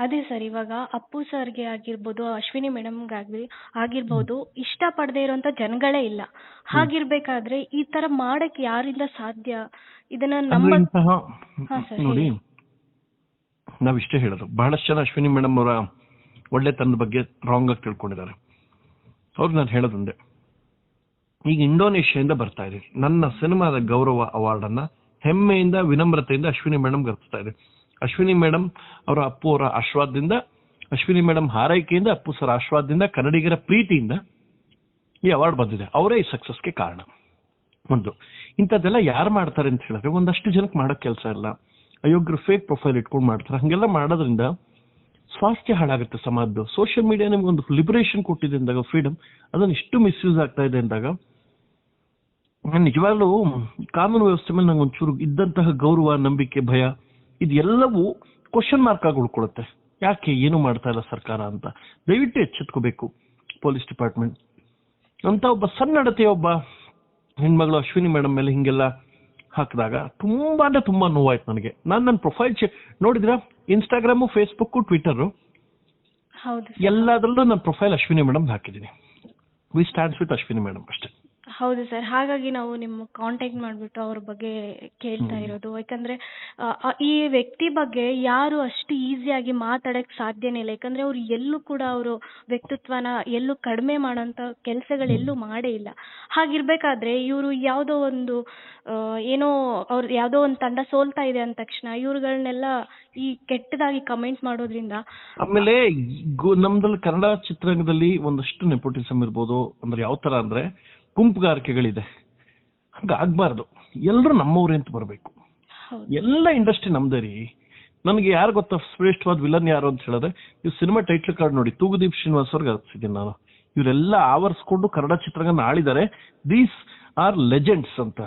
ಅದೇ ಸರ್, ಇವಾಗ ಅಪ್ಪು ಸರ್ಗೆ ಆಗಿರ್ಬೋದು, ಅಶ್ವಿನಿ ಆಗಿರ್ಬೋದು, ಇಷ್ಟಪಡದೇ ಇರೋಂಥ ಜನಗಳೇ ಇಲ್ಲ. ಹಾಗಿರ್ಬೇಕಾದ್ರೆ ಈ ತರ ಮಾಡಕ್ ಯಾರಿಂದ ಸಾಧ್ಯ? ಇದನ್ನ ಅಂದ್ರೆ ಇಂತಹ ಹಾ ಸರ್, ನೋಡಿ, ಹೇಳಿ. ನಾವಿಷ್ಟೇ ಹೇಳೋದು, ಬಹಳಷ್ಟು ಜನ ಅಶ್ವಿನಿ ಮೇಡಮ್ ಅವರ ಒಳ್ಳೆತನದ ಬಗ್ಗೆ ರಾಂಗ್ ಆಗಿ ತಿಳ್ಕೊಂಡಿದ್ದಾರೆ. ಅವ್ರಿಗೆ ನಾನು ಹೇಳೋದೊಂದೇ, ಈಗ ಇಂಡೋನೇಷ್ಯಾದಿಂದ ಬರ್ತಾ ಇದೆ, ನನ್ನ ಸಿನಿಮಾದ ಗೌರವ ಅವಾರ್ಡ್ ಅನ್ನ ಹೆಮ್ಮೆಯಿಂದ ವಿನಮ್ರತೆಯಿಂದ ಅಶ್ವಿನಿ ಮೇಡಮ್ ಗರ್ತಿಸ್ತಾ ಇದೆ. ಅಶ್ವಿನಿ ಮೇಡಮ್ ಅವರ ಅಪ್ಪು ಅವರ ಆಶೀರ್ವಾದದಿಂದ, ಅಶ್ವಿನಿ ಮೇಡಮ್ ಹಾರೈಕೆಯಿಂದ, ಅಪ್ಪು ಸರ್ ಆಶೀರ್ವಾದದಿಂದ, ಕನ್ನಡಿಗರ ಪ್ರೀತಿಯಿಂದ ಈ ಅವಾರ್ಡ್ ಬಂದಿದೆ. ಅವರೇ ಈ ಸಕ್ಸಸ್ಗೆ ಕಾರಣ. ಒಂದು ಇಂಥದ್ದೆಲ್ಲ ಯಾರು ಮಾಡ್ತಾರೆ ಅಂತ ಹೇಳಿದ್ರೆ, ಒಂದಷ್ಟು ಜನಕ್ಕೆ ಮಾಡೋ ಕೆಲಸ ಇಲ್ಲ, ಅಯೋಗ್ಯರು ಫೇಕ್ ಪ್ರೊಫೈಲ್ ಇಟ್ಕೊಂಡು ಮಾಡ್ತಾರೆ. ಹಂಗೆಲ್ಲ ಮಾಡೋದ್ರಿಂದ ಸ್ವಾಸ್ಥ್ಯ ಹಾಳಾಗುತ್ತೆ ಸಮಾಜದ್ದು. ಸೋಷಿಯಲ್ ಮೀಡಿಯಾ ನಿಮ್ಗೆ ಒಂದು ಲಿಬರೇಷನ್ ಕೊಟ್ಟಿದೆ ಅಂದಾಗ, ಫ್ರೀಡಮ್, ಅದನ್ನ ಇಷ್ಟು ಮಿಸ್ಯೂಸ್ ಆಗ್ತಾ ಇದೆ ಅಂದಾಗ, ನಾನು ನಿಜವಾಗ್ಲೂ ಕಾನೂನು ವ್ಯವಸ್ಥೆ ಮೇಲೆ ನಂಗೆ ಒಂಚೂರು ಇದ್ದಂತಹ ಗೌರವ, ನಂಬಿಕೆ, ಭಯ ಇದೆಲ್ಲವೂ ಕ್ವಶನ್ ಮಾರ್ಕ್ ಆಗಿ ಉಳ್ಕೊಳ್ಳುತ್ತೆ. ಯಾಕೆ ಏನು ಮಾಡ್ತಾ ಇಲ್ಲ ಸರ್ಕಾರ ಅಂತ ದಯವಿಟ್ಟು ಎಚ್ಚೆತ್ಕೋಬೇಕು ಪೊಲೀಸ್ ಡಿಪಾರ್ಟ್ಮೆಂಟ್. ಅಂತ ಒಬ್ಬ ಸನ್ನಡತೆಯ ಒಬ್ಬ ಹೆಣ್ಮಗಳು ಅಶ್ವಿನಿ ಮೇಡಮ್ ಮೇಲೆ ಹಿಂಗೆಲ್ಲ ಹಾಕಿದಾಗ ತುಂಬಾ ನೋವಾಯ್ತು ನನಗೆ. ನನ್ನ ಪ್ರೊಫೈಲ್ ನೋಡಿದ್ರ, ಇನ್ಸ್ಟಾಗ್ರಾಮು, ಫೇಸ್ಬುಕ್, ಟ್ವಿಟರ್ ಎಲ್ಲದರಲ್ಲೂ ನನ್ನ ಪ್ರೊಫೈಲ್ ಅಶ್ವಿನಿ ಮೇಡಮ್ ಹಾಕಿದ್ದೀನಿ. V stands with Ashwini madam ಅಷ್ಟೇ. ಹೌದು ಸರ್, ಹಾಗಾಗಿ ನಾವು ನಿಮ್ಮ ಕಾಂಟ್ಯಾಕ್ಟ್ ಮಾಡಿಬಿಟ್ಟು ಅವ್ರ ಬಗ್ಗೆ ಕೇಳ್ತಾ ಇರೋದು. ಯಾಕಂದ್ರೆ ಈ ವ್ಯಕ್ತಿ ಬಗ್ಗೆ ಯಾರು ಅಷ್ಟು ಈಸಿಯಾಗಿ ಮಾತಾಡಕ್ ಸಾಧ್ಯನೇ ಇಲ್ಲ. ಯಾಕಂದ್ರೆ ಅವ್ರು ಎಲ್ಲೂ ಕೂಡ ಅವರು ವ್ಯಕ್ತಿತ್ವನ ಎಲ್ಲೂ ಕಡಿಮೆ ಮಾಡೋಂಥ ಕೆಲಸಗಳೆಲ್ಲೂ ಮಾಡೇ ಇಲ್ಲ. ಹಾಗಿರ್ಬೇಕಾದ್ರೆ ಇವರು ಯಾವುದೋ ಒಂದು ಏನೋ ಅವ್ರು ಯಾವುದೋ ಒಂದು ತಂಡ ಸೋಲ್ತಾ ಇದೆ ಅಂದ ತಕ್ಷಣ ಇವ್ರುಗಳನ್ನೆಲ್ಲ ಈ ಕೆಟ್ಟದಾಗಿ ಕಮೆಂಟ್ ಮಾಡೋದ್ರಿಂದ, ಆಮೇಲೆ ನಮ್ದಲ್ಲಿ ಕನ್ನಡ ಚಿತ್ರರಂಗದಲ್ಲಿ ಒಂದಷ್ಟು ನೆಪೋಟಿಸಮ್ ಇರ್ಬೋದು. ಅಂದ್ರೆ ಯಾವ ತರ ಅಂದ್ರೆ ಗುಂಪುಗಾರಿಕೆಗಳಿದೆ, ಹಂಗಾಗ್ಬಾರ್ದು. ಎಲ್ಲರೂ ನಮ್ಮವ್ರೆ ಅಂತ ಬರಬೇಕು. ಎಲ್ಲ ಇಂಡಸ್ಟ್ರಿ ನಮ್ದೇ ರೀ. ನನಗೆ ಯಾರು ಗೊತ್ತಾ ಶ್ರೇಷ್ಠವಾದ ವಿಲನ್ ಯಾರು ಅಂತ ಹೇಳಿದ್ರೆ, ನೀವು ಸಿನಿಮಾ ಟೈಟ್ಲ್ ಕಾರ್ಡ್ ನೋಡಿ, ತೂಗುದೀಪ್ ಶ್ರೀನಿವಾಸ್ ಅವ್ರಿಗೆ ಹಚ್ಚಿದ್ದೀನಿ ನಾನು. ಇವರೆಲ್ಲ ಆವರಿಸ್ಕೊಂಡು ಕನ್ನಡ ಚಿತ್ರರಂಗನ ಆಳಿದ್ದಾರೆ. ದೀಸ್ ಆರ್ ಲೆಜೆಂಡ್ಸ್ ಅಂತ.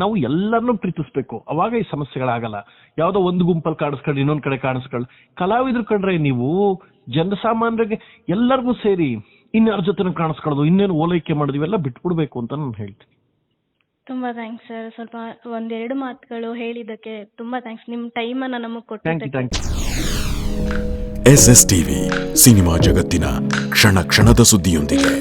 ನಾವು ಎಲ್ಲರನ್ನೂ ಪ್ರೀತಿಸ್ಬೇಕು, ಅವಾಗ ಈ ಸಮಸ್ಯೆಗಳಾಗಲ್ಲ. ಯಾವುದೋ ಒಂದು ಗುಂಪಲ್ಲಿ ಕಾಣಿಸ್ಕೊಂಡು ಇನ್ನೊಂದ್ ಕಡೆ ಕಾಣಿಸ್ಕೊಳ್ಳಿ. ಕಲಾವಿದ್ರು ಕಂಡ್ರೆ ನೀವು ಜನಸಾಮಾನ್ಯರಿಗೆ ಎಲ್ಲರಿಗೂ ಸೇರಿ ಇನ್ಯಾರ ಜೊತೆ ಕಾಣಿಸ್ಕೊಳ್ಳೋದು, ಇನ್ನೇನು ಓಲೈಕೆ ಮಾಡೋದು, ಇವೆಲ್ಲ ಬಿಟ್ಬಿಡ್ಬೇಕು ಅಂತ ನಾನು ಹೇಳ್ತೀನಿ. ತುಂಬಾ ಥ್ಯಾಂಕ್ಸ್ ಸರ್. ಸ್ವಲ್ಪ ಒಂದೆರಡು ಮಾತುಗಳು ಹೇಳಿದ್ದಕ್ಕೆ ತುಂಬಾ ಥ್ಯಾಂಕ್ಸ್. ನಿಮ್ಮ ಟೈಮನ್ನು ನಮಗೆ ಕೊಟ್ಟಿದ್ದಕ್ಕೆ. SS ಟಿವಿ, ಸಿನಿಮಾ ಜಗತ್ತಿನ ಕ್ಷಣ ಕ್ಷಣದ ಸುದ್ದಿಯೊಂದಿಗೆ.